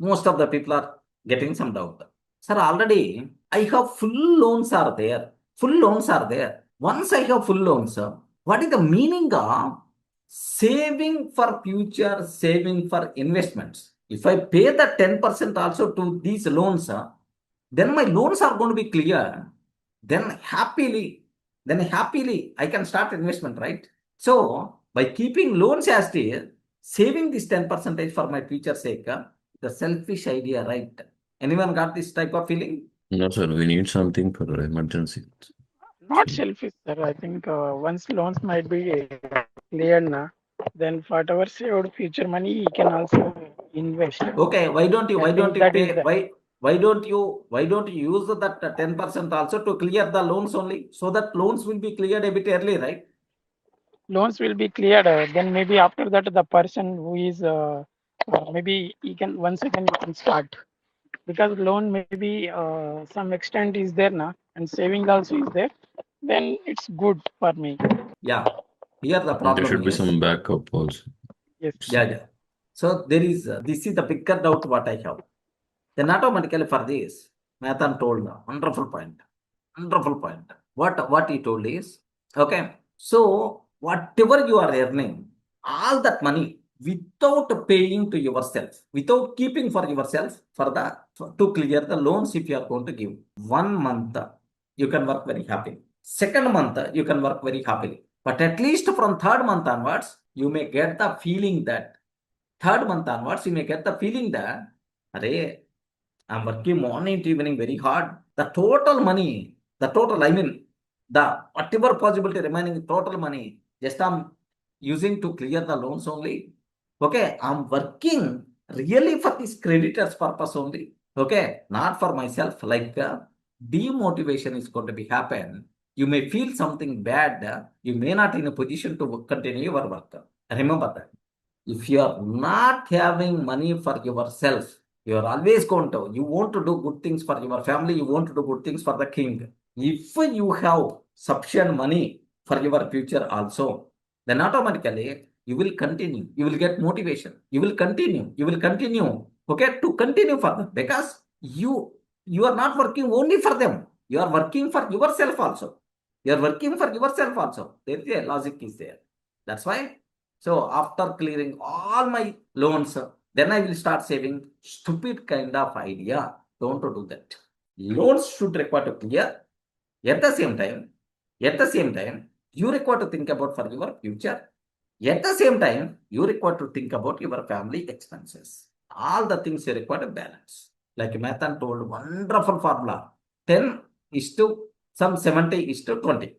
Most of the people are getting some doubt. Sir, already I have full loans are there. Full loans are there. Once I have full loans, what is the meaning of saving for future, saving for investments? If I pay the 10% also to these loans, then my loans are going to be clear. Then happily I can start investment, right? So by keeping loans as it is, saving this 10% for my future sake, the selfish idea, right? Anyone got this type of feeling? No, sir, we need something for emergency. Not selfish, sir. I think once loans might be cleared, na, then whatever saved future money, you can also invest. Okay, why don't you I think that is pay the why don't you use that 10% also to clear the loans only, so that loans will be cleared a bit early, right? loans will be cleared. Then maybe after that, the person who is maybe he can once again he can start because loan maybe some extent is there now and saving also is there. Then it's good for me. Yeah. Here the There problem should be some is, backup also. Yes. yeah. So there is this is the bigger doubt what I have. Then automatically for this, Nathan told a wonderful point. Wonderful point. What he told is, okay, so whatever you are earning, all that money without paying to yourself, without keeping for yourself to clear the loans, if you are going to give 1 month, you can work very happily. Second month, you can work very happily. But at least from third month onwards, you may get the feeling that Array, I'm working morning to evening very hard. The total money, the whatever possibility remaining total money, just I'm using to clear the loans only. Okay, I'm working really for this creditor's purpose only. Okay, not for myself. Like demotivation is going to be happen. You may feel something bad. You may not in a position to continue your work. Remember that. If you are not having money for yourself, you are always going to, you want to do good things for your family, you want to do good things for the king. If you have sufficient money for your future also, then automatically you will continue, you will get motivation, you will continue, okay, to continue further because you are not working only for them, you are working for yourself also. You are working for yourself also. There is a logic is there. That's why. So after clearing all my loans, then I will start saving. Stupid kind of idea. Don't do that. Loans should require to clear. At the same time, you require to think about for your future. At the same time, you require to think about your family expenses. All the things you require to balance. Like Mathan told, wonderful formula. 10 is to some 70 is to 20.